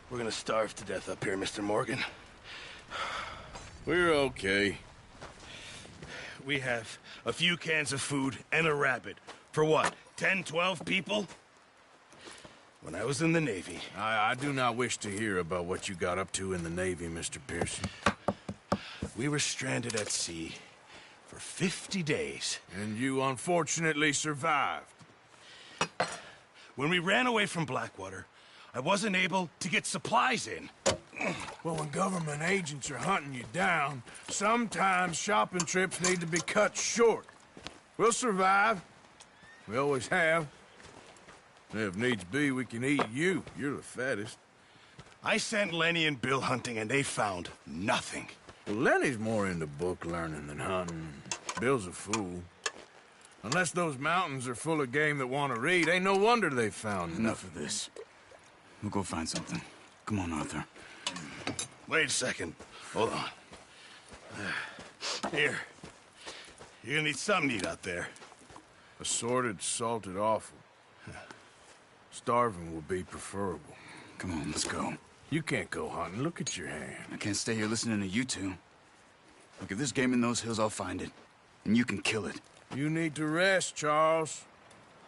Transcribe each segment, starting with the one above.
We're gonna starve to death up here, Mr. Morgan. We're okay. We have a few cans of food and a rabbit. For what, 10, 12 people? When I was in the Navy... I do not wish to hear about what you got up to in the Navy, Mr. Pearson. We were stranded at sea for 50 days. And you unfortunately survived. When we ran away from Blackwater, I wasn't able to get supplies in. Well, when government agents are hunting you down, sometimes shopping trips need to be cut short. We'll survive. We always have. If needs be, we can eat you. You're the fattest. I sent Lenny and Bill hunting, and they found nothing. Well, Lenny's more into book learning than hunting. Bill's a fool. Unless those mountains are full of game that want to read, ain't no wonder they found Enough of this. We'll go find something. Come on, Arthur. Wait a second. Hold on. Here. You're gonna need something to eat out there. Assorted, salted offal. Starving will be preferable. Come on, let's go. You can't go hunting. Look at your hand. I can't stay here listening to you two. Look, if there's game in those hills, I'll find it. And you can kill it. You need to rest, Charles.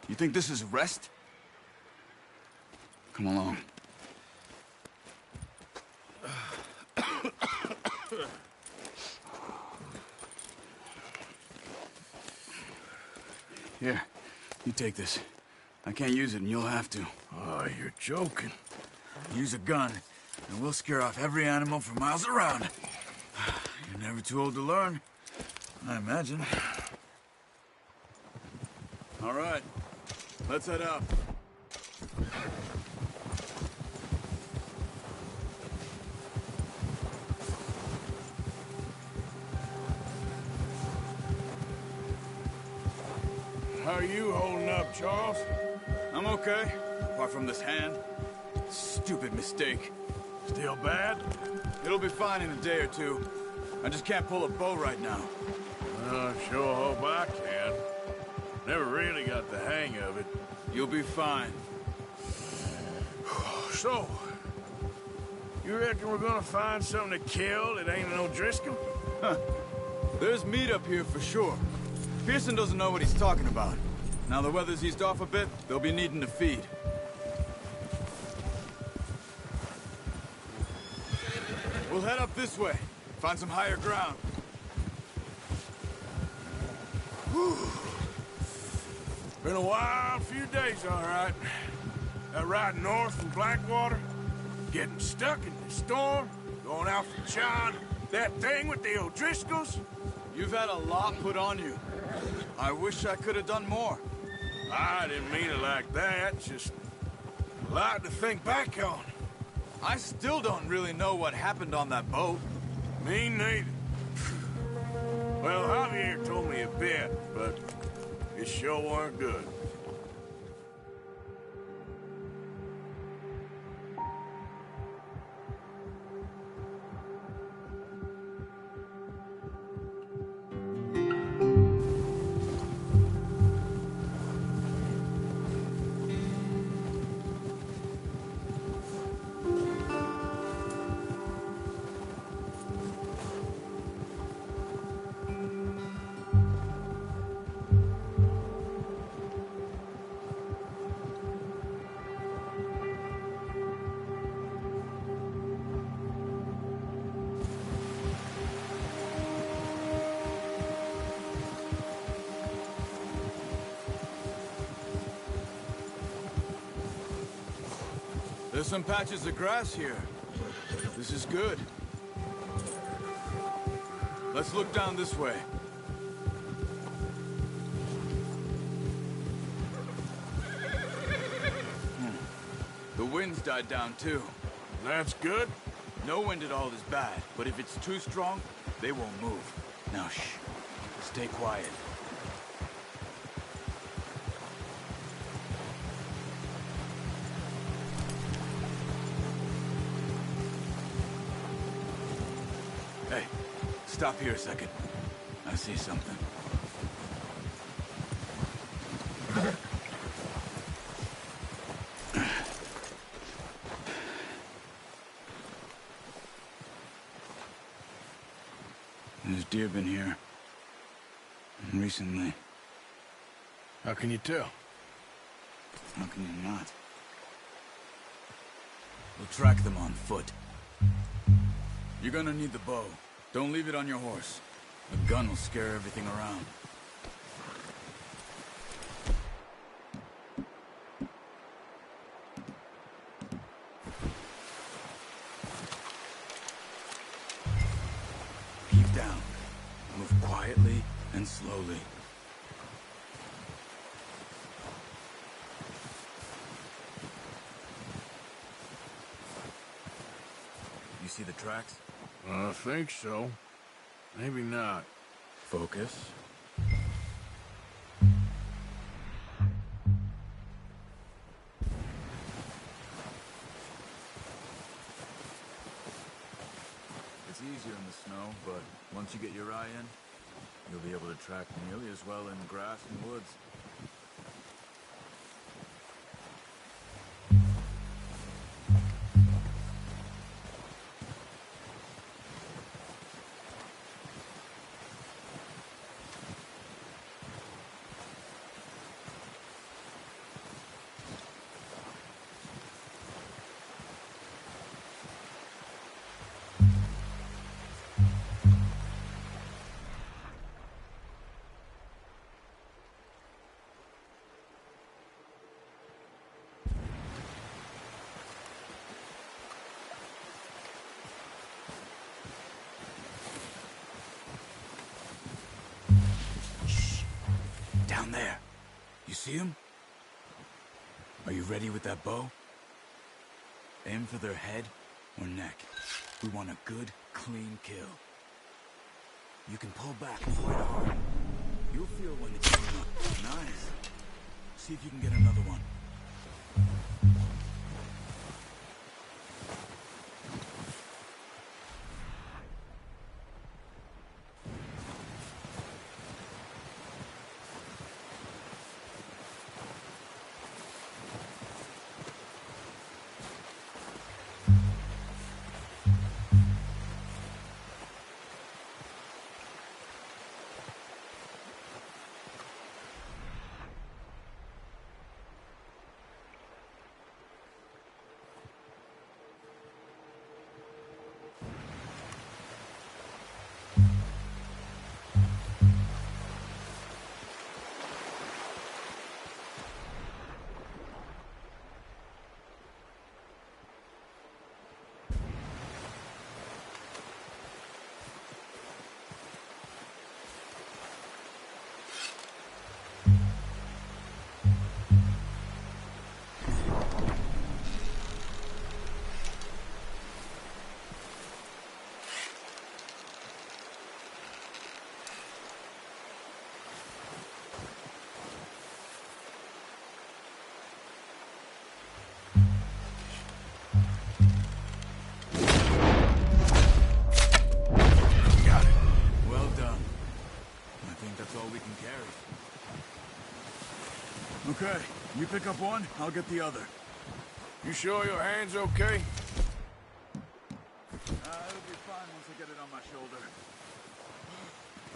You think this is rest? Come along. Here, you take this. I can't use it, and you'll have to. Oh, you're joking. Use a gun, and we'll scare off every animal for miles around. You're never too old to learn, I imagine. All right, let's head out. How are you holding up, Charles? I'm okay, apart from this hand. Stupid mistake. Still bad? It'll be fine in a day or two. I just can't pull a bow right now. I sure hope I can. Never really got the hang of it. You'll be fine. So, you reckon we're gonna find something to kill that ain't no Driscoll? Huh. There's meat up here for sure. Pearson doesn't know what he's talking about. Now the weather's eased off a bit, they'll be needing to feed. We'll head up this way. Find some higher ground. Whew. Been a wild few days, all right. That ride north from Blackwater, getting stuck in the storm, going out from John, that thing with the O'Driscolls. You've had a lot put on you. I wish I could have done more. I didn't mean it like that, just a lot to think back on. I still don't really know what happened on that boat. Me neither. Well, Javier told me a bit, but it sure weren't good. There's some patches of grass here. This is good. Let's look down this way. The wind's died down too. That's good. No wind at all is bad, but if it's too strong, they won't move. Now shh. Stay quiet. Hey, stop here a second. I see something. There's deer been here. Recently. How can you tell? How can you not? We'll track them on foot. You're gonna need the bow. Don't leave it on your horse. The gun will scare everything around. Keep down. Move quietly and slowly. You see the tracks? I think so. Maybe not. Focus. It's easier in the snow, but once you get your eye in, you'll be able to track nearly as well in grass and woods. Down there. You see him? Are you ready with that bow? Aim for their head or neck. We want a good, clean kill. You can pull back quite hard. You'll feel when it's coming up. Nice. See if you can get another one. Okay, you pick up one, I'll get the other. You sure your hand's okay? It'll be fine once I get it on my shoulder.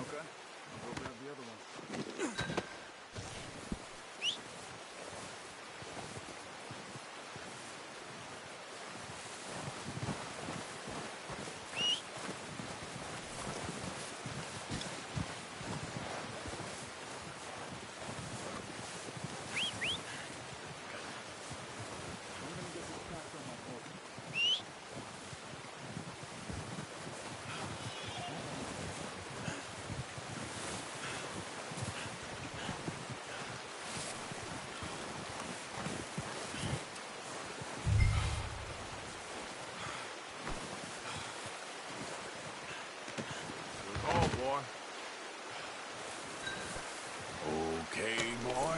Okay, I'll go grab the other one. Okay, boy.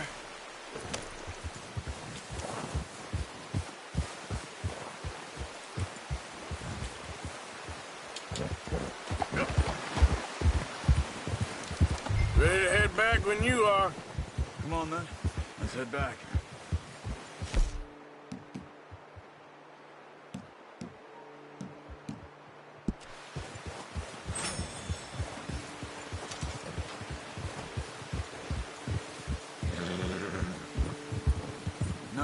Ready to head back when you are. Come on, then. Let's head back.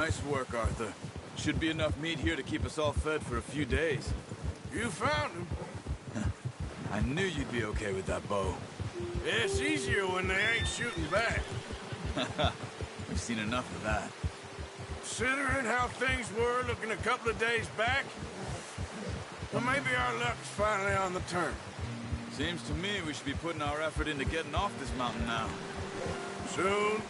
Nice work, Arthur. Should be enough meat here to keep us all fed for a few days. You found him. I knew you'd be okay with that bow. It's easier when they ain't shooting back. We've seen enough of that. Considering how things were looking a couple of days back, well, maybe our luck's finally on the turn. Seems to me we should be putting our effort into getting off this mountain now. Soon.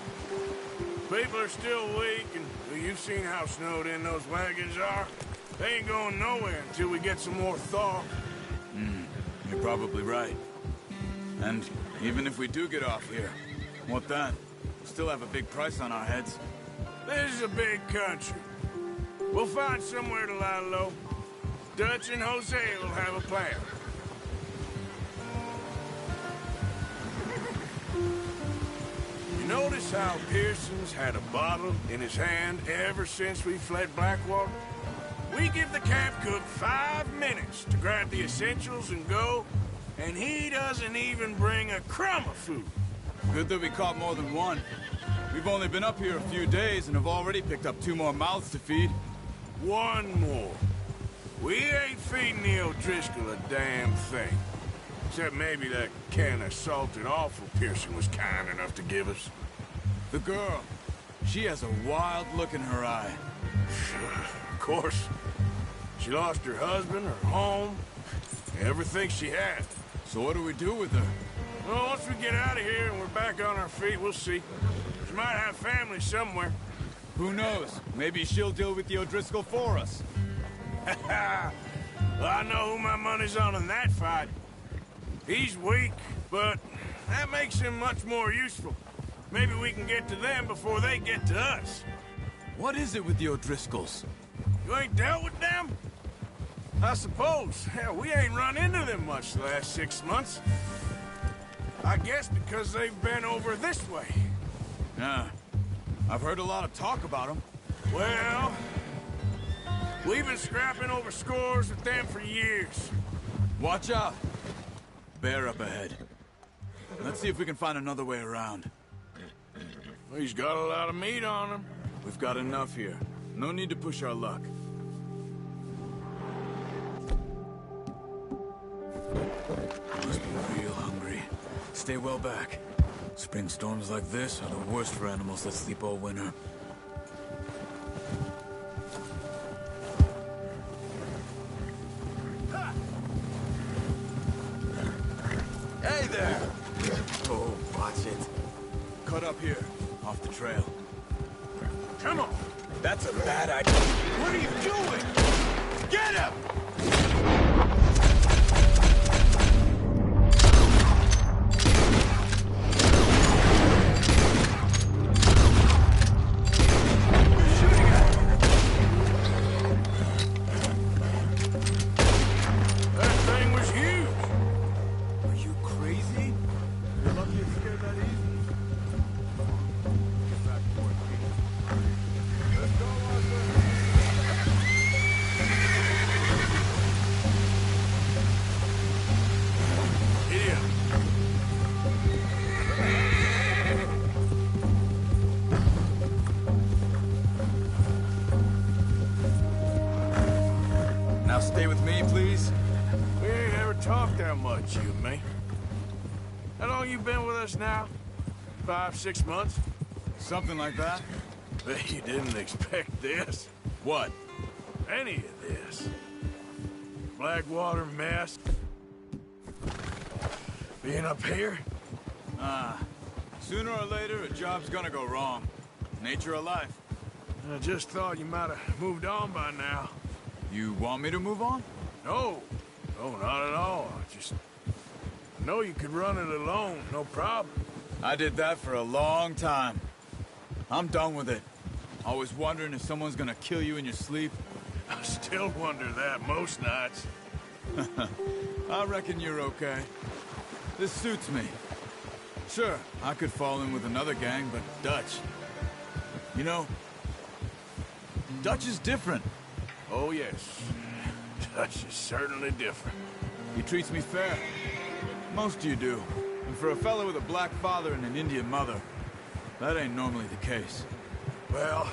People are still weak, and well, you've seen how snowed in those wagons are. They ain't going nowhere until we get some more thaw. You're probably right. And even if we do get off here, what then? We'll still have a big price on our heads. This is a big country. We'll find somewhere to lie low. Dutch and Jose will have a plan. You notice how Pearson's had a bottle in his hand ever since we fled Blackwater? We give the camp cook 5 minutes to grab the essentials and go, and he doesn't even bring a crumb of food. Good that we caught more than one. We've only been up here a few days and have already picked up 2 more mouths to feed. 1 more. We ain't feeding the O'Driscoll a damn thing. Except maybe that can of salted offal Pearson was kind enough to give us. The girl. She has a wild look in her eye. Of course. She lost her husband, her home, everything she had. So what do we do with her? Well, once we get out of here and we're back on our feet, we'll see. She might have family somewhere. Who knows? Maybe she'll deal with the O'Driscoll for us. Well, I know who my money's on in that fight. He's weak, but that makes him much more useful. Maybe we can get to them before they get to us. What is it with the O'Driscolls? You ain't dealt with them? I suppose. Hell, we ain't run into them much the last 6 months. I guess because they've been over this way. Yeah. I've heard a lot of talk about them. Well, we've been scrapping over scores with them for years. Watch out. Bear up ahead. Let's see if we can find another way around. Well, he's got a lot of meat on him. We've got enough here. No need to push our luck. Must be real hungry. Stay well back. Spring storms like this are the worst for animals that sleep all winter. Hey there! Oh, watch it. Cut up here, off the trail. Come on! That's a bad idea. What are you doing? Get him! Now stay with me, please. We ain't ever talked that much, you and me. How long you been with us now? 5, 6 months? Something like that? Bet you didn't expect this. What? Any of this. Blackwater mess. Being up here? Sooner or later, a job's gonna go wrong. Nature of life. I just thought you might have moved on by now. You want me to move on? No. No, not at all. I know you could run it alone, no problem. I did that for a long time. I'm done with it. Always wondering if someone's gonna kill you in your sleep. I still wonder that most nights. I reckon you're okay. This suits me. Sure, I could fall in with another gang, but Dutch... You know, Dutch is different. Oh, yes. Dutch is certainly different. He treats me fair. Most of you do. And for a fellow with a black father and an Indian mother, that ain't normally the case. Well,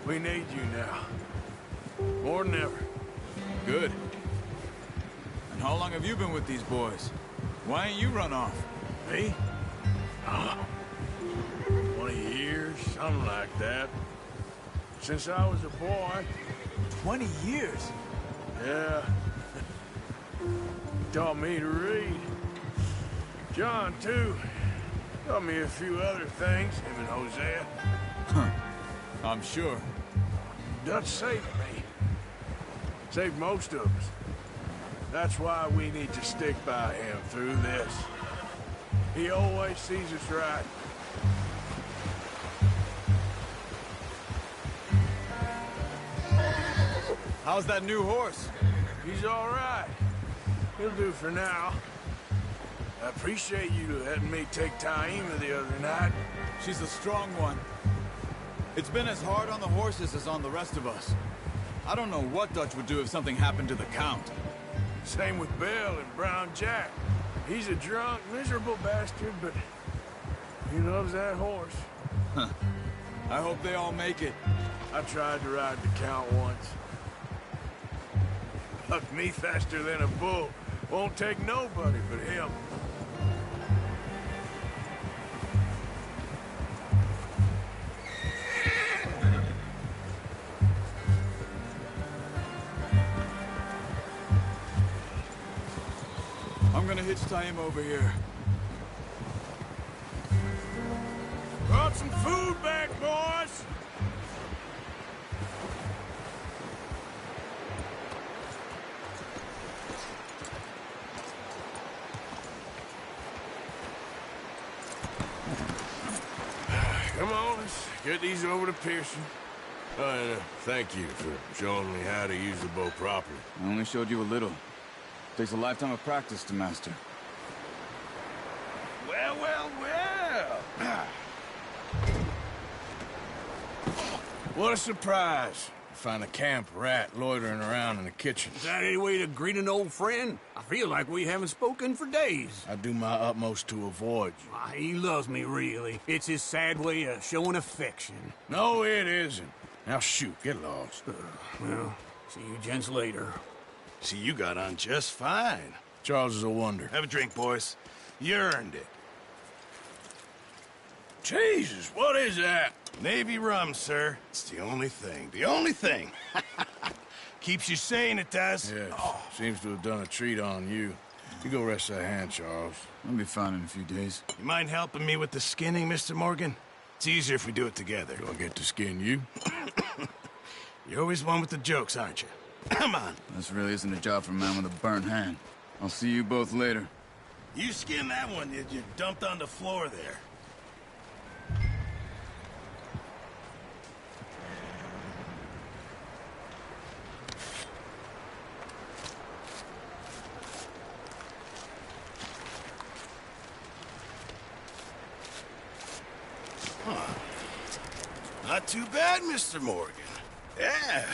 We need you now. More than ever. Good. And how long have you been with these boys? Why ain't you run off? Me? 20 years, something like that. Since I was a boy. 20 years? Yeah. Taught me to read. John, too. Taught me a few other things, him and Hosea. Huh. I'm sure. Dutch saved me. Saved most of us. That's why we need to stick by him through this. He always sees us right. How's that new horse? He's all right. He'll do for now. I appreciate you letting me take Taima the other night. She's a strong one. It's been as hard on the horses as on the rest of us. I don't know what Dutch would do if something happened to the Count. Same with Bill and Brown Jack. He's a drunk, miserable bastard, but he loves that horse. Huh. I hope they all make it. I tried to ride the Count once. Bucked me faster than a bull. Won't take nobody but him. I'm gonna hitch Taima over here. Brought some food back, boys! Come on, let's get these over to Pearson. And thank you for showing me how to use the bow properly. I only showed you a little. Takes a lifetime of practice to master. Well, well, well. What a surprise. Find a camp rat loitering around in the kitchen. Is that any way to greet an old friend? I feel like we haven't spoken for days. I do my utmost to avoid you. Why, he loves me, really. It's his sad way of showing affection. No, it isn't. Now shoot, get lost. Well, see you gents later. See, you got on just fine. Charles is a wonder. Have a drink, boys. You earned it. Jesus, what is that? Navy rum, sir. It's the only thing. The only thing. Keeps you sane, it does. Yes, seems to have done a treat on you. You go rest that hand, Charles. I'll be fine in a few days. You mind helping me with the skinning, Mr. Morgan? It's easier if we do it together. Do I get to skin you? You're always one with the jokes, aren't you? Come on. This really isn't a job for a man with a burnt hand. I'll see you both later. You skinned that one you dumped on the floor there. Not too bad, Mr. Morgan. Yeah.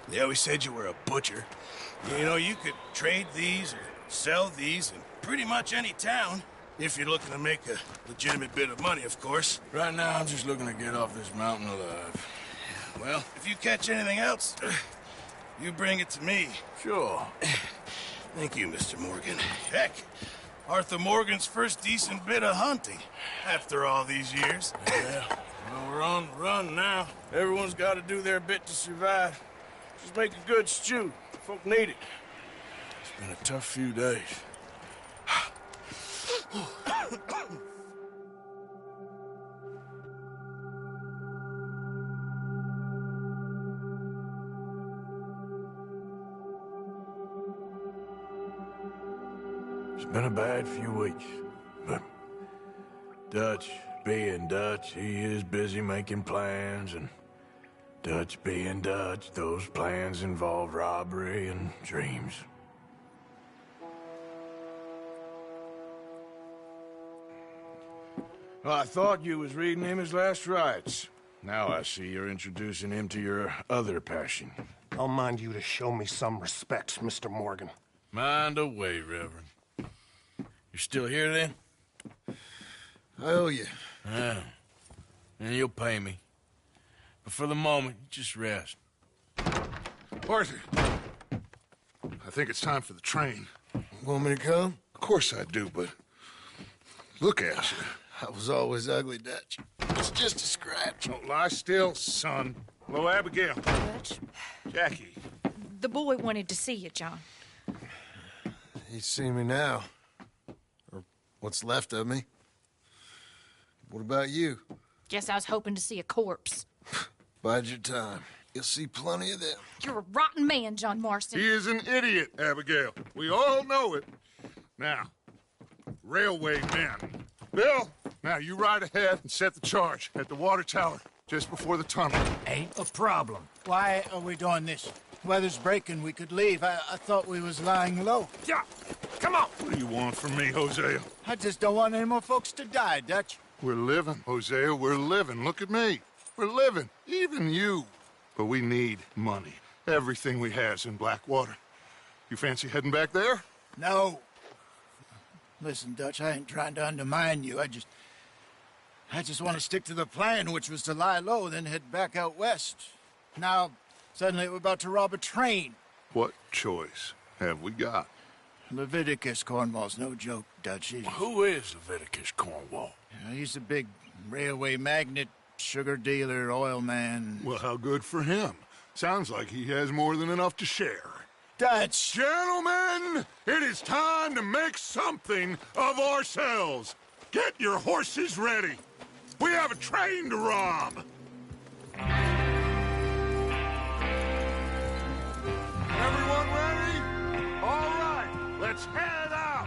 They always said you were a butcher. You know, you could trade these or sell these in pretty much any town. If you're looking to make a legitimate bit of money, of course. Right now, I'm just looking to get off this mountain alive. Well, if you catch anything else, you bring it to me. Sure. Thank you, Mr. Morgan. Heck, Arthur Morgan's first decent bit of hunting after all these years. Yeah. Well, we're on the run now. Everyone's got to do their bit to survive. Just make a good stew. Folk need it. It's been a tough few days. It's been a bad few weeks, but Dutch being Dutch, he is busy making plans, and Dutch being Dutch, those plans involve robbery and dreams. Well, I thought you was reading him his last rites. Now I see you're introducing him to your other passion. I'll mind you to show me some respect, Mr. Morgan. Mind away, Reverend. You're still here, then? I owe you. Yeah. And you'll pay me. But for the moment, just rest. Arthur, I think it's time for the train. Want me to come? Of course I do, but look at you. I was always ugly, Dutch. It's just a scratch. Don't lie still, son. Hello, Abigail. Dutch, Jackie. the boy wanted to see you, John. He's seen me now. Or what's left of me. What about you? Guess I was hoping to see a corpse. Bide your time. You'll see plenty of them. You're a rotten man, John Marston. He is an idiot, Abigail. We all know it. Now, railway men. Bill, now you ride ahead and set the charge at the water tower just before the tunnel. Ain't a problem. Why are we doing this? Weather's breaking. We could leave. I thought we was lying low. Yeah, come on. What do you want from me, Hosea? I just don't want any more folks to die, Dutch. We're living, Hosea. We're living. Look at me. We're living. Even you. But we need money. Everything we has in Blackwater. You fancy heading back there? No. Listen, Dutch, I ain't trying to undermine you. I just want to stick to the plan, which was to lie low, then head back out west. Now, suddenly we're about to rob a train. What choice have we got? Leviticus Cornwall's no joke, Dutch. Who is Leviticus Cornwall? He's a big railway magnate, sugar dealer, oil man. Well, how good for him. Sounds like he has more than enough to share. Dutch! Gentlemen, it is time to make something of ourselves. Get your horses ready. We have a train to rob. Everyone ready? All right, let's head out.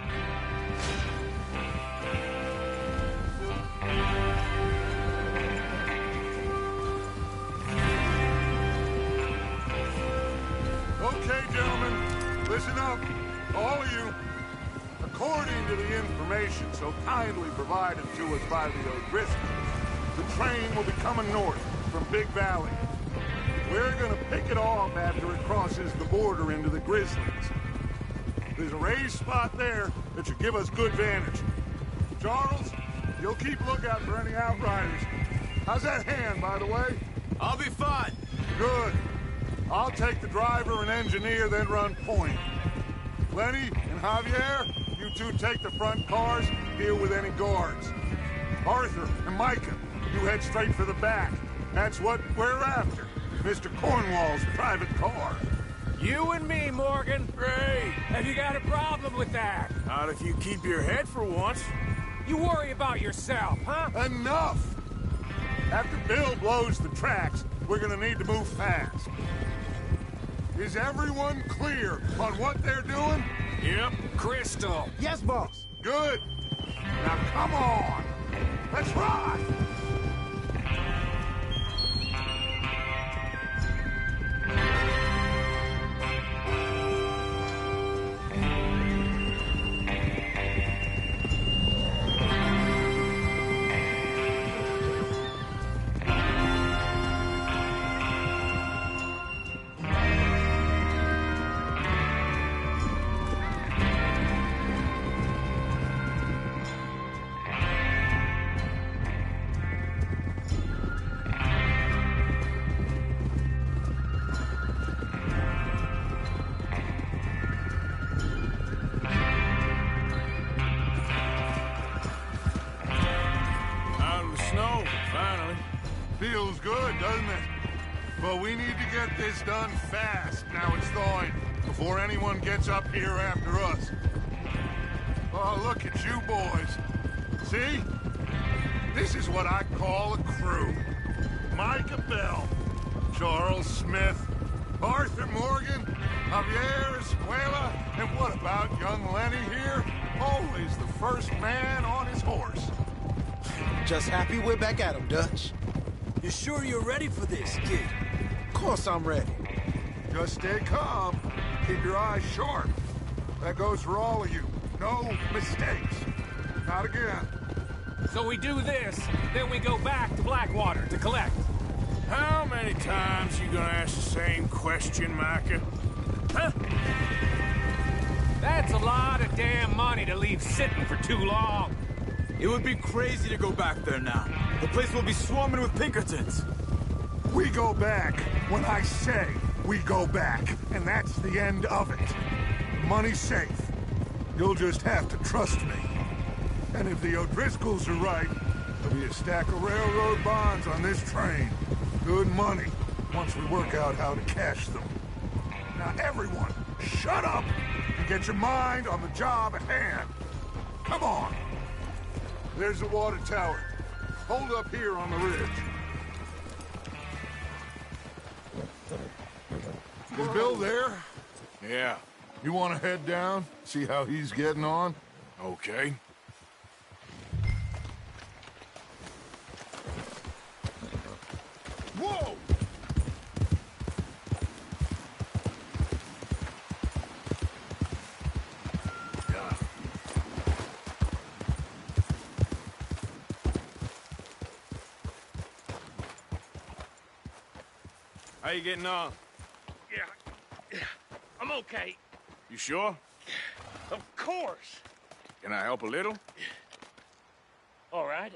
Okay, gentlemen, listen up, all of you. According to the information so kindly provided to us by the O'Driscolls, the train will be coming north from Big Valley. We're gonna pick it off after it crosses the border into the Grizzlies. There's a raised spot there that should give us good vantage. Charles, you'll keep lookout for any outriders. How's that hand, by the way? I'll be fine. Good. I'll take the driver and engineer, then run point. Lenny and Javier, you two take the front cars, deal with any guards. Arthur and Micah, you head straight for the back. That's what we're after. Mr. Cornwall's private car. You and me, Morgan. Great. Have you got a problem with that? Not if you keep your head for once. You worry about yourself, huh? Enough! After Bill blows the tracks, we're gonna need to move fast. Is everyone clear on what they're doing? Yep. Crystal. Yes, boss. Good. Now come on. Let's ride. Feels good, doesn't it? But we need to get this done fast, now it's thawing, before anyone gets up here after us. Oh, look at you boys. See? This is what I call a crew. Micah Bell, Charles Smith, Arthur Morgan, Javier Escuela, and what about young Lenny here? Always the first man on his horse. Just happy we're back at 'em, Dutch. You sure you're ready for this, kid? Of course I'm ready. Just stay calm. Keep your eyes sharp. That goes for all of you. No mistakes. Not again. So we do this, then we go back to Blackwater to collect. How many times you gonna ask the same question, Micah? Huh? That's a lot of damn money to leave sitting for too long. It would be crazy to go back there now. The place will be swarming with Pinkertons. We go back when I say we go back, and that's the end of it. The money's safe. You'll just have to trust me. And if the O'Driscolls are right, there'll be a stack of railroad bonds on this train. Good money, once we work out how to cash them. Now everyone, shut up and get your mind on the job at hand. Come on. There's the water tower. Hold up here on the ridge. Is Bill there? Yeah. You want to head down, see how he's getting on? Okay. Whoa! How you getting on? Yeah, I'm okay. You sure? Of course. Can I help a little? All right.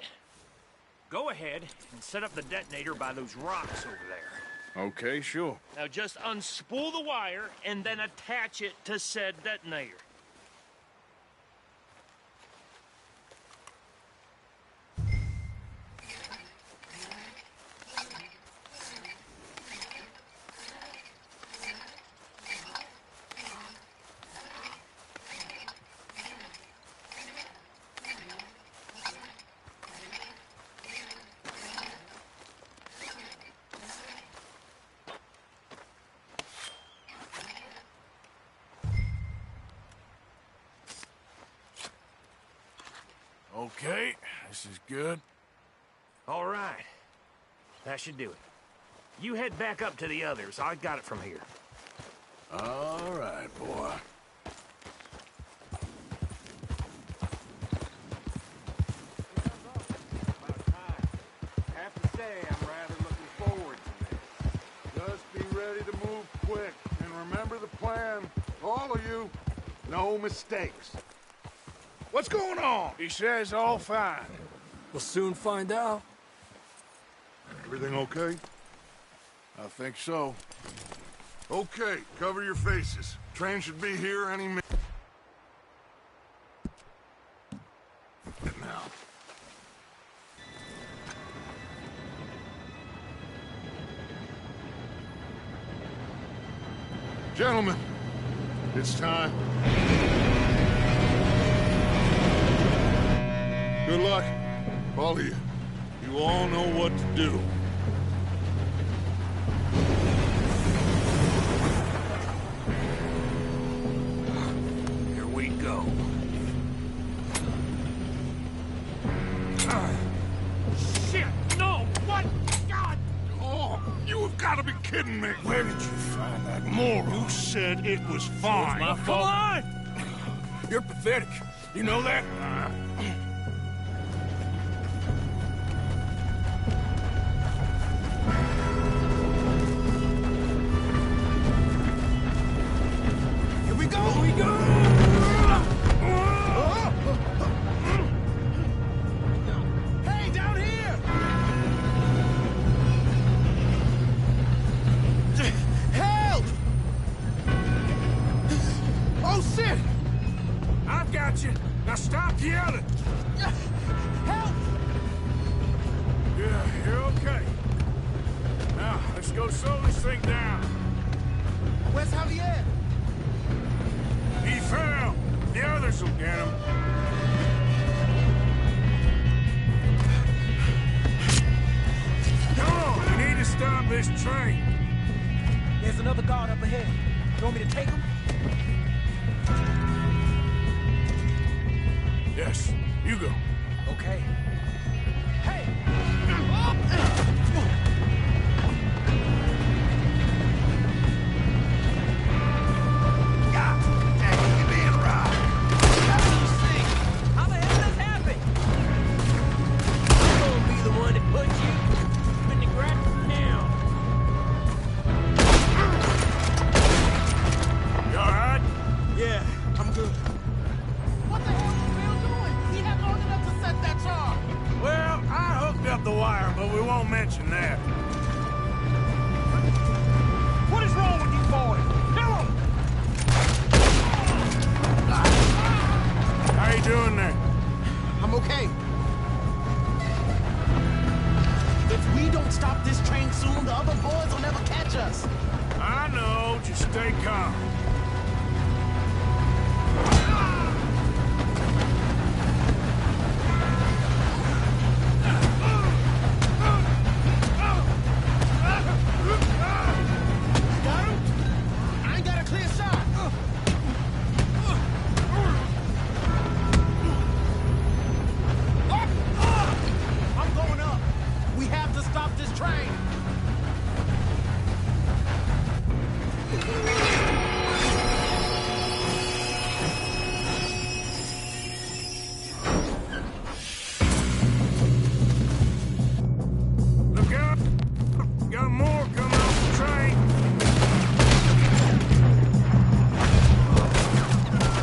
Go ahead and set up the detonator by those rocks over there. Okay, sure. Now just unspool the wire and then attach it to said detonator. Okay, this is good. All right. That should do it. You head back up to the others. I got it from here. All right, boy. Have to say, I'm rather looking forward to this. Just be ready to move quick, and remember the plan. All of you, no mistakes. What's going on? He says all fine. We'll soon find out. Everything okay? I think so. Okay, cover your faces. Train should be here any minute. Now. Gentlemen, it's time. Good luck, all of you. You all know what to do. Here we go. Shit! No! What? God! Oh, you have got to be kidding me. Where did you find that moron? You said it was fine. My fault. Come on! You're pathetic. You know that? Here we go! Here we go! Hey, down here! Help! Oh, shit! I've got you. Now stop yelling. Help! Yeah, you're okay. Now, let's go slow this thing down. Where's Javier? He fell. The others will get him. Come on, we need to stop this train. There's another guard up ahead. You want me to take him? Yes, you go. Okay. Hey! How the hell did this happen? I'm gonna be the one that put you in the ground now. You all right? Yeah, I'm good. What the hell was Bill doing? He had long enough to set that charge. Well, I hooked up the wire, but we won't mention that. doing there? I'm okay. If we don't stop this train soon, the other boys will never catch us. I know, just stay calm. Got him? I ain't got a clear shot. I'm going up. We have to stop this train. Look out! Got more coming off the train.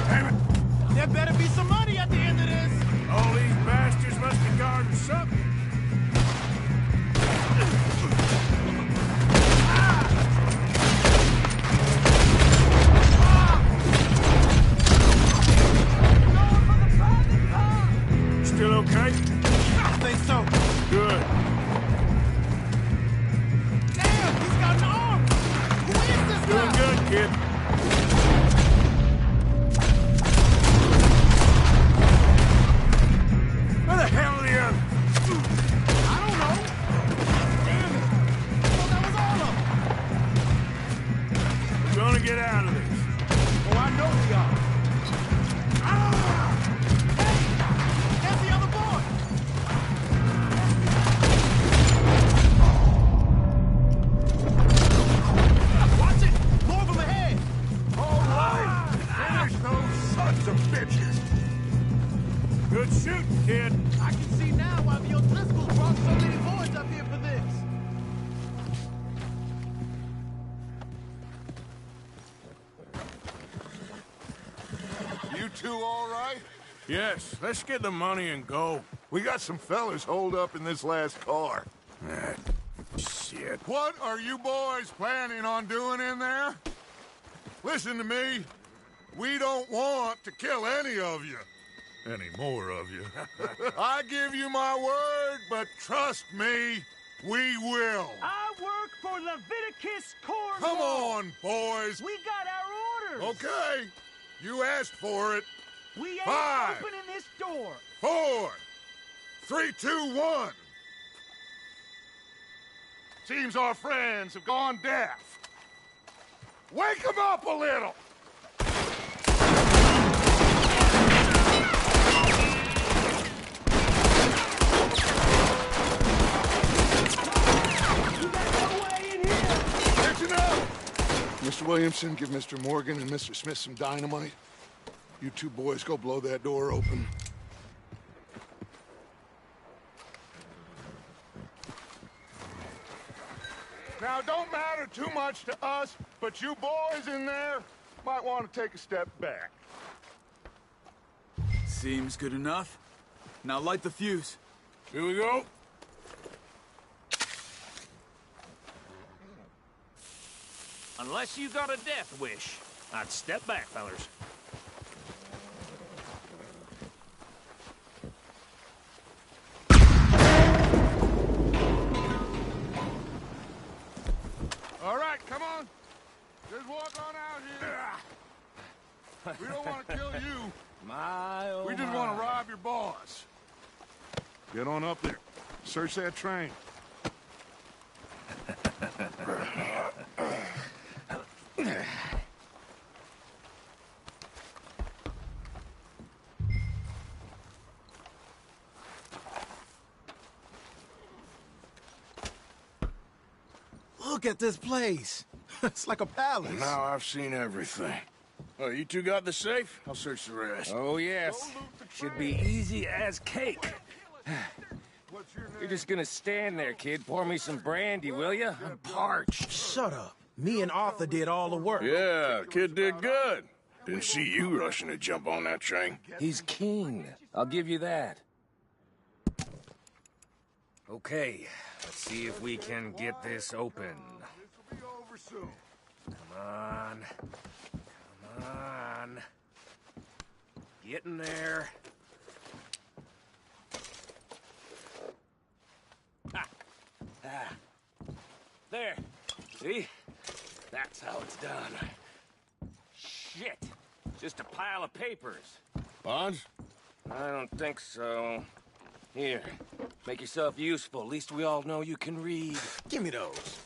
Damn it! There better be some money at the end of this. All these bastards must be guarding something. Still okay? I think so. Good. Damn, he's got an arm. Who is this Doing guy? good, kid. Where the hell are the others? I don't know. Damn it. I thought that was all of them. We're gonna get out of this. Oh, I know we are. Ah! Hey! There's the other boy! Watch it! More of them ahead! All right! Finish those sons of bitches! Good shooting, kid. I can see now why the O'Driscolls brought so many boys up here for this. You two all right? Yes, let's get the money and go. We got some fellas holed up in this last car. Shit. What are you boys planning on doing in there? Listen to me. We don't want to kill any of you. Any more of you. I give you my word, but trust me, we will. I work for Leviticus Corps. Come on, boys. We got our orders. Okay. You asked for it. We ain't 5, opening this door. 4, 3, 2, 1. Seems our friends have gone deaf. Wake them up a little. Listen up! Mr. Williamson, give Mr. Morgan and Mr. Smith some dynamite. You two boys go blow that door open. Now, it don't matter too much to us, but you boys in there might want to take a step back. Seems good enough. Now light the fuse. Here we go. Unless you got a death wish, I'd step back, fellers. All right, come on. Just walk on out here. We don't want to kill you. We just want to rob your boss. Get on up there. Search that train. Look at this place. It's like a palace. Now I've seen everything. Oh, you two got the safe? I'll search the rest. Oh, yes. Should be easy as cake. You're just gonna stand there, kid. Pour me some brandy, will you? I'm parched. Shut up. Me and Arthur did all the work. Yeah, kid did good. Didn't see you rushing to jump on that train. He's keen. I'll give you that. Okay, let's see if we can get this open. Come on. Come on. Get in there. See? That's how it's done. Shit! Just a pile of papers. Bonds? I don't think so. Here, make yourself useful. At least we all know you can read. Give me those.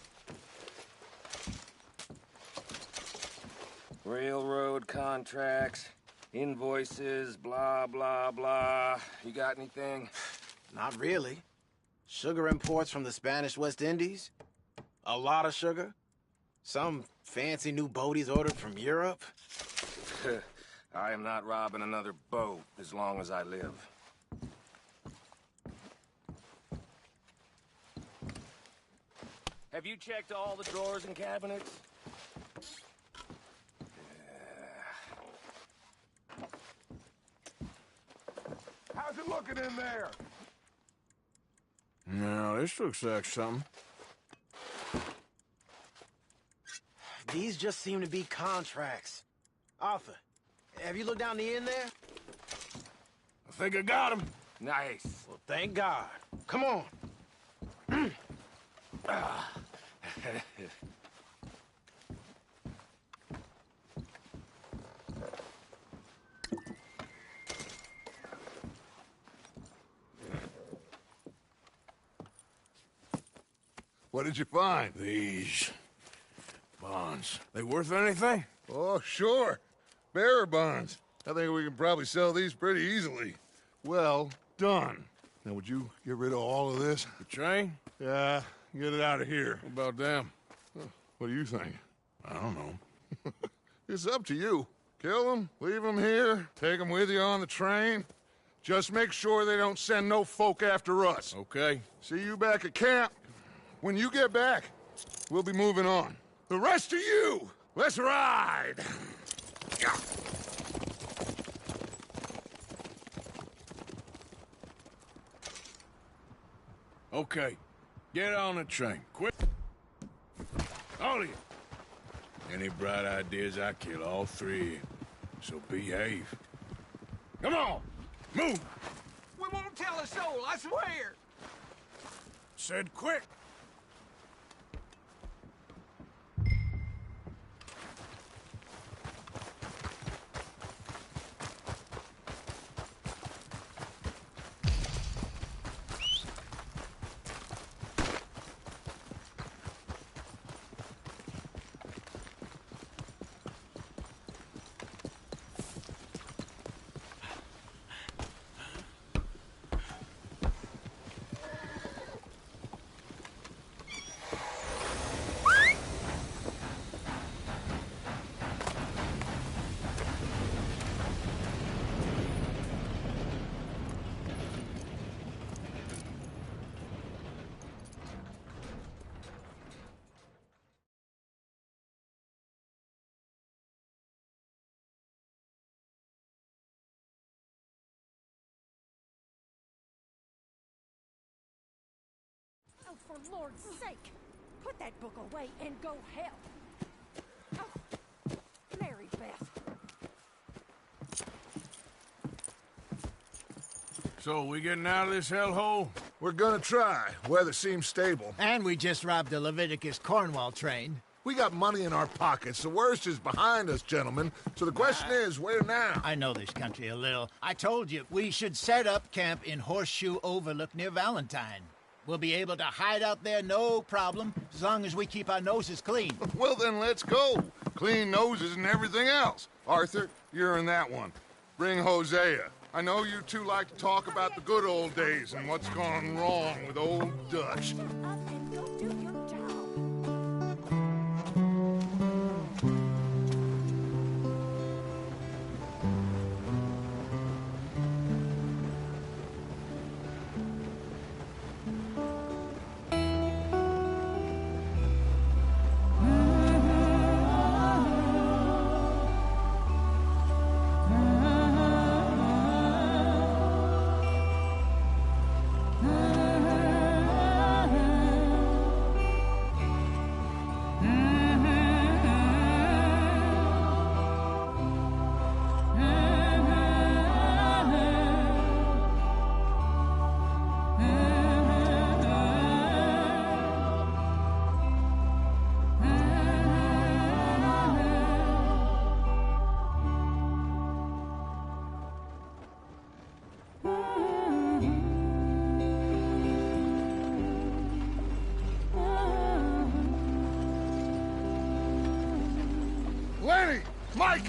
Railroad contracts, invoices, blah, blah, blah. You got anything? Not really. Sugar imports from the Spanish West Indies. A lot of sugar. Some fancy new boat he's ordered from Europe. I am not robbing another boat as long as I live. Have you checked all the drawers and cabinets? How's it looking in there? No, this looks like something. These just seem to be contracts. Arthur, have you looked down the end there? I think I got him. Nice. Well, thank God. Come on. What did you find? These bonds. They worth anything? Oh, sure. Bearer bonds. I think we can probably sell these pretty easily. Well done. Now, would you get rid of all of this? The train? Yeah, get it out of here. What about them? What do you think? I don't know. It's up to you. Kill them, leave them here, take them with you on the train. Just make sure they don't send no folk after us. Okay. See you back at camp. When you get back, we'll be moving on. The rest of you, let's ride! Okay. Get on the train. Quick. All of you. Any bright ideas, I kill all three of you. So behave. Come on! Move! We won't tell a soul, I swear! Said quick! Oh, for Lord's sake, put that book away and go help. Oh, Mary Beth. So, we getting out of this hellhole? We're gonna try. Weather seems stable. And we just robbed the Leviticus Cornwall train. We got money in our pockets. The worst is behind us, gentlemen. So the question is, where now? I know this country a little. I told you, we should set up camp in Horseshoe Overlook near Valentine. We'll be able to hide out there, no problem, as long as we keep our noses clean. Well, then let's go. Clean noses and everything else. Arthur, you're in that one. Bring Hosea. I know you two like to talk about the good old days and what's gone wrong with old Dutch.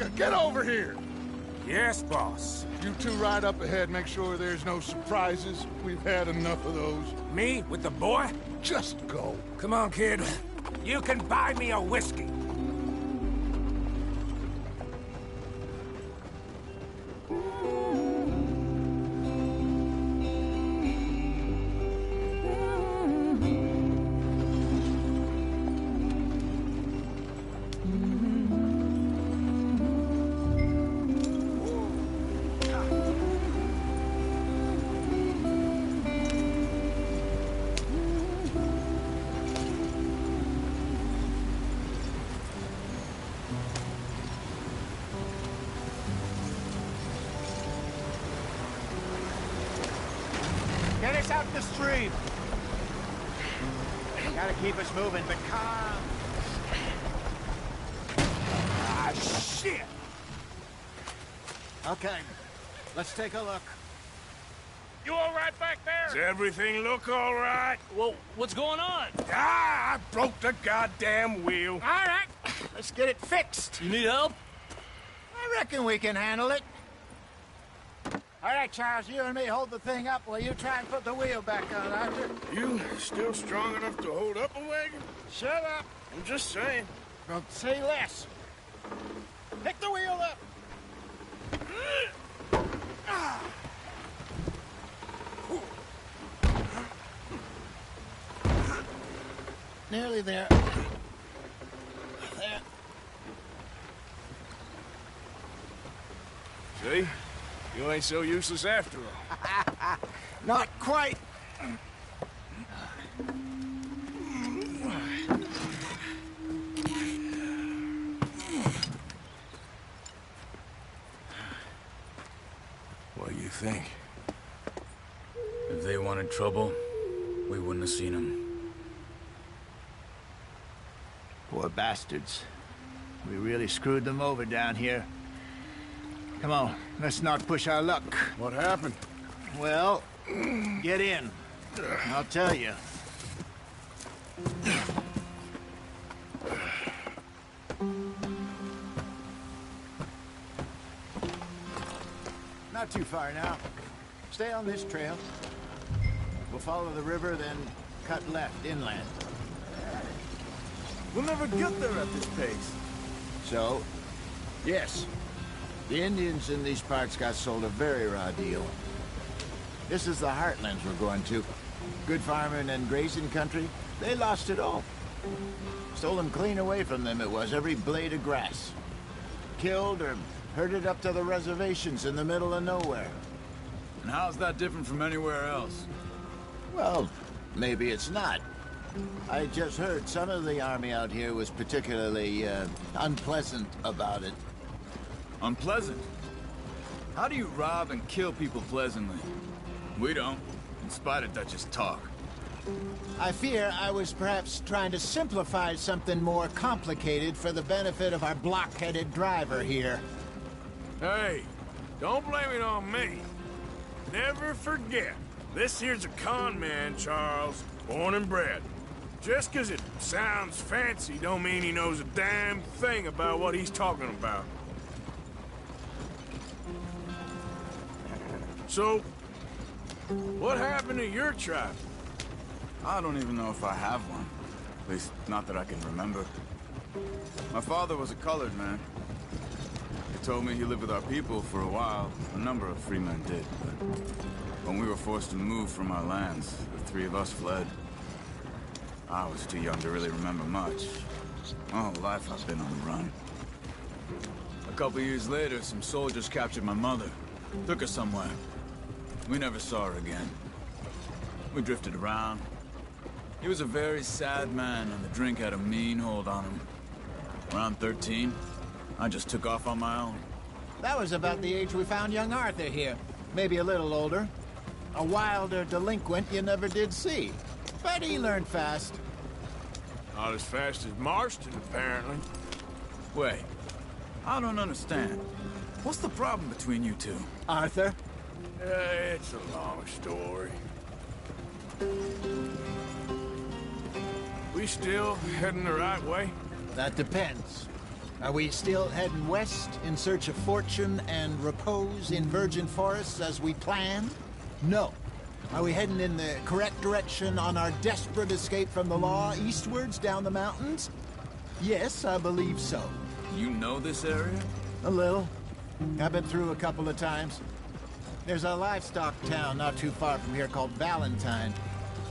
get over here. Yes, boss. You two ride up ahead, make sure there's no surprises. We've had enough of those. Me with the boy? Just go. Come on, kid. You can buy me a whiskey. Get us out the stream. Gotta keep us moving, but calm. Ah, shit! Okay, let's take a look. You all right back there? Does everything look all right? Well, what's going on? Ah, I broke the goddamn wheel. All right, let's get it fixed. You need help? I reckon we can handle it. All right, Charles, you and me hold the thing up while you try and put the wheel back on, Arthur. You still strong enough to hold up a wagon? Shut up. I'm just saying. Don't say less. Pick the wheel up. Nearly there. There. See? You ain't so useless after all. Not quite. What do you think? If they wanted trouble, we wouldn't have seen them. Poor bastards. We really screwed them over down here. Come on, let's not push our luck. What happened? Well, get in. I'll tell you. Not too far now. Stay on this trail. We'll follow the river, then cut left inland. We'll never get there at this pace. So, yes, the Indians in these parts got sold a very raw deal. This is the heartlands we're going to. Good farming and grazing country, they lost it all. Stolen clean away from them it was, every blade of grass. Killed or herded up to the reservations in the middle of nowhere. And how's that different from anywhere else? Well, maybe it's not. I just heard some of the army out here was particularly, unpleasant about it. Unpleasant? How do you rob and kill people pleasantly? We don't, in spite of Dutch's talk. I fear I was perhaps trying to simplify something more complicated for the benefit of our block-headed driver here. Hey, don't blame it on me. Never forget, this here's a con man, Charles, born and bred. Just 'cause it sounds fancy don't mean he knows a damn thing about what he's talking about. So, what happened to your tribe? I don't even know if I have one. At least, not that I can remember. My father was a colored man. He told me he lived with our people for a while. A number of free men did, but when we were forced to move from our lands, the three of us fled. I was too young to really remember much. My whole life I've been on the run. A couple years later, some soldiers captured my mother. Took her somewhere. We never saw her again. We drifted around. He was a very sad man, and the drink had a mean hold on him. Around 13, I just took off on my own. That was about the age we found young Arthur here. Maybe a little older. A wilder delinquent you never did see. But he learned fast. Not as fast as Marston, apparently. Wait, I don't understand. What's the problem between you two? Arthur? It's a long story. We still heading the right way? That depends. Are we still heading west in search of fortune and repose in virgin forests as we planned? No. Are we heading in the correct direction on our desperate escape from the law eastwards down the mountains? Yes, I believe so. You know this area? A little. I've been through a couple of times. There's a livestock town not too far from here called Valentine.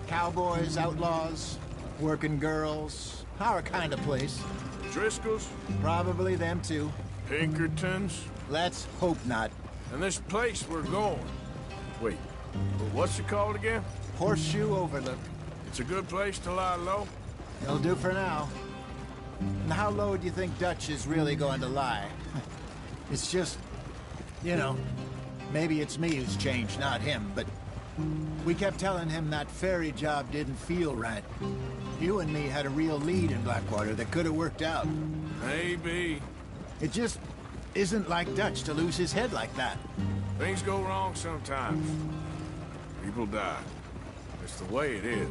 Cowboys, outlaws, working girls, our kind of place. Driscolls? Probably them too. Pinkertons? Let's hope not. And this place we're going. Wait, what's it called again? Horseshoe Overlook. It's a good place to lie low? It'll do for now. And how low do you think Dutch is really going to lie? It's just, you know, maybe it's me who's changed, not him, but we kept telling him that ferry job didn't feel right. You and me had a real lead in Blackwater that could have worked out. Maybe. It just isn't like Dutch to lose his head like that. Things go wrong sometimes. People die. It's the way it is.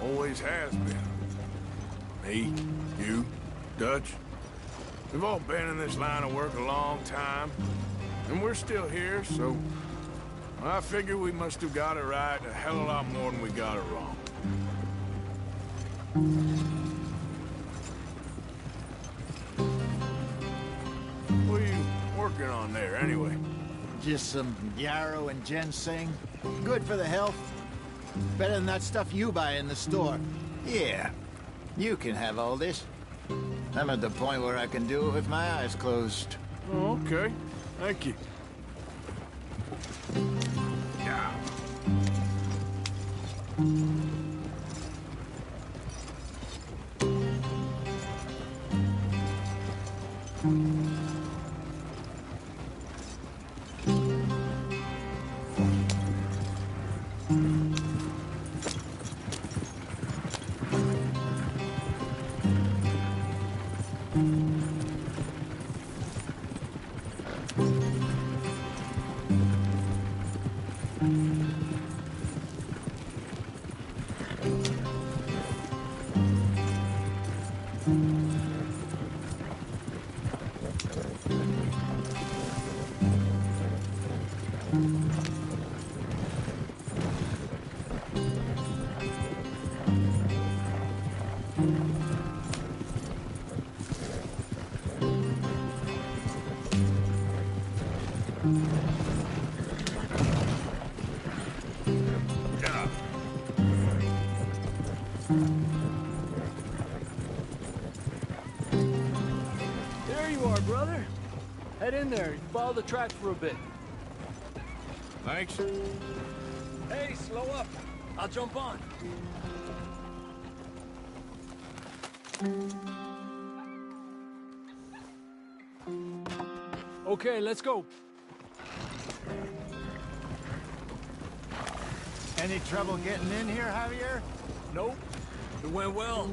Always has been. Me, you, Dutch. We've all been in this line of work a long time. And we're still here, so I figure we must have got it right a hell of a lot more than we got it wrong. What are you working on there, anyway? Just some yarrow and ginseng. Good for the health. Better than that stuff you buy in the store. Yeah, you can have all this. I'm at the point where I can do it with my eyes closed. Oh, okay. Thank you. Yeah. There you are, brother. Head in there. Follow the tracks for a bit. Thanks. Hey, slow up. I'll jump on. Okay, let's go. Any trouble getting in here, Javier? Nope. It went well.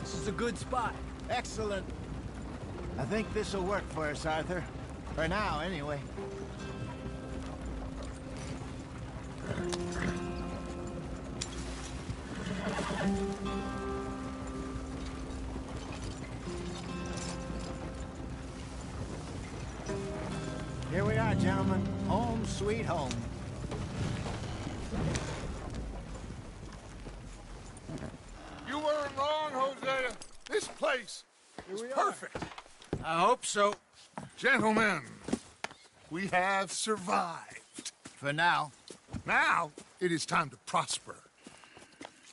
This is a good spot. Excellent. I think this'll work for us, Arthur. For now, anyway. Here we are, gentlemen. Home sweet home. You weren't wrong, Hosea. This place is perfect. I hope so. Gentlemen, we have survived. For now. Now, it is time to prosper.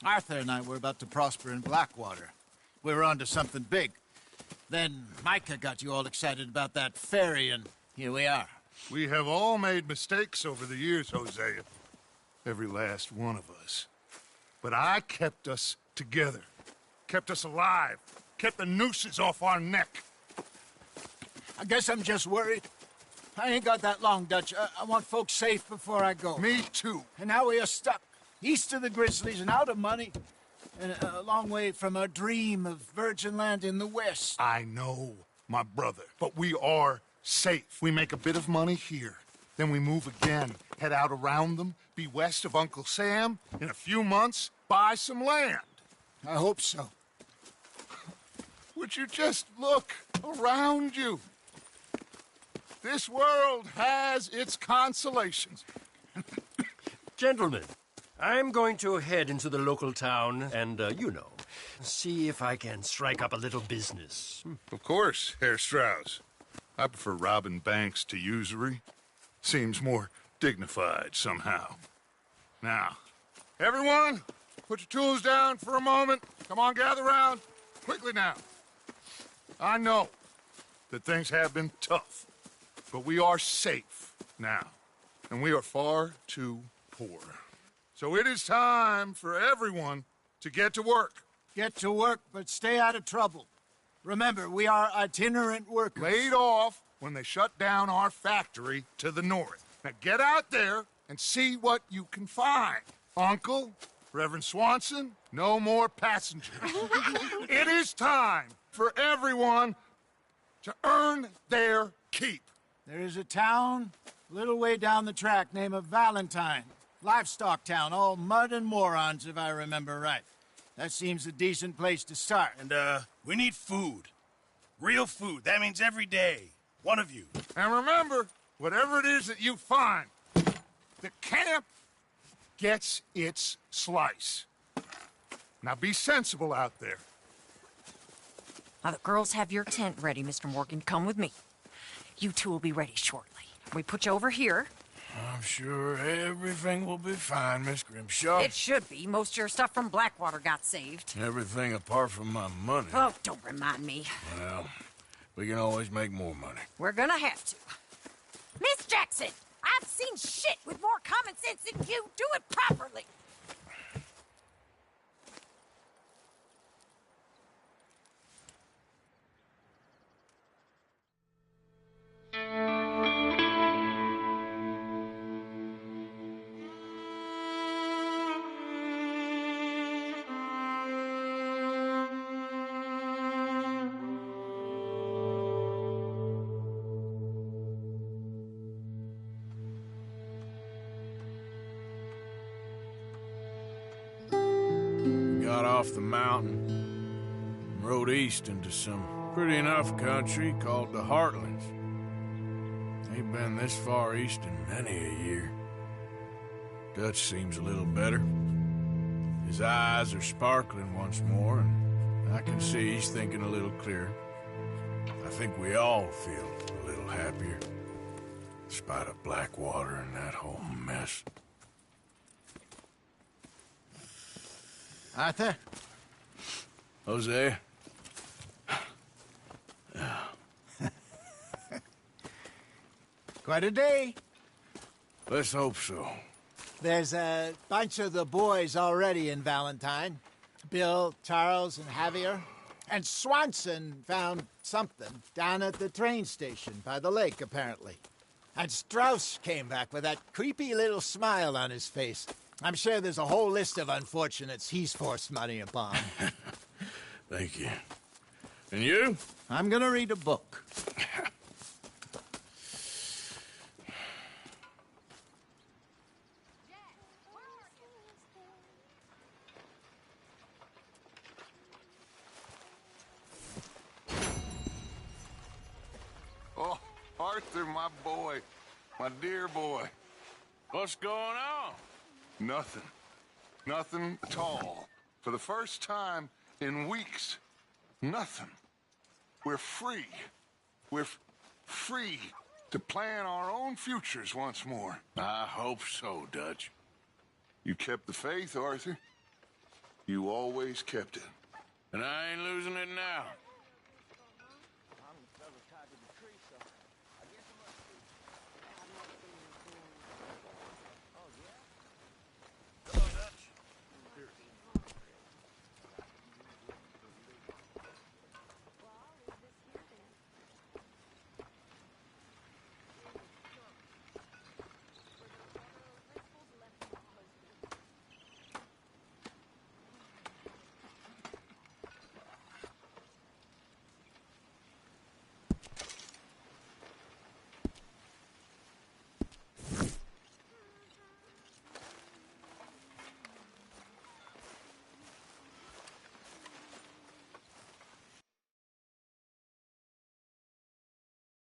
Arthur and I were about to prosper in Blackwater. We were onto something big. Then Micah got you all excited about that ferry, and here we are. We have all made mistakes over the years, Hosea. Every last one of us. But I kept us together. Kept us alive. Kept the nooses off our neck. I guess I'm just worried. I ain't got that long, Dutch. I want folks safe before I go. Me too. And now we are stuck. East of the Grizzlies and out of money. And a long way from our dream of virgin land in the west. I know, my brother. But we are safe. We make a bit of money here. Then we move again. Head out around them. Be west of Uncle Sam. In a few months, buy some land. I hope so. Would you just look? around you. This world has its consolations. Gentlemen, I'm going to head into the local town and, see if I can strike up a little business. Of course, Herr Strauss. I prefer robbing banks to usury. Seems more dignified somehow. Now, everyone, put your tools down for a moment. Come on, gather round. Quickly now. I know that things have been tough, but we are safe now, and we are far too poor. So it is time for everyone to get to work. Get to work, but stay out of trouble. Remember, we are itinerant workers. Laid off when they shut down our factory to the north. Now get out there and see what you can find. Uncle, Reverend Swanson, no more passengers. It is time for everyone to earn their keep. There is a town a little way down the track named Valentine. Livestock town, all mud and morons, if I remember right. That seems a decent place to start. And, we need food. Real food. That means every day. One of you. And remember, whatever it is that you find, the camp gets its slice. Now be sensible out there. Now, the girls have your tent ready, Mr. Morgan. Come with me. You two will be ready shortly. We put you over here. I'm sure everything will be fine, Miss Grimshaw. It should be. Most of your stuff from Blackwater got saved. Everything apart from my money. Oh, don't remind me. Well, we can always make more money. We're gonna have to. Miss Jackson, I've seen shit with more common sense than you. Do it properly. Got off the mountain and rode east into some pretty enough country called the Heartlands. Ain't been this far east in many a year. Dutch seems a little better. His eyes are sparkling once more, and I can see he's thinking a little clearer. I think we all feel a little happier, in spite of Blackwater and that whole mess. Arthur? Jose? Quite a day. Let's hope so. There's a bunch of the boys already in Valentine. Bill, Charles, and Javier. And Swanson found something down at the train station by the lake, apparently. And Strauss came back with that creepy little smile on his face. I'm sure there's a whole list of unfortunates he's forced money upon. Thank you. And you? I'm gonna read a book. Oh, Arthur, my boy. My dear boy. What's going on? Nothing. Nothing at all. For the first time in weeks, nothing. We're free. We're free to plan our own futures once more. I hope so, Dutch. You kept the faith, Arthur. You always kept it. And I ain't losing it now.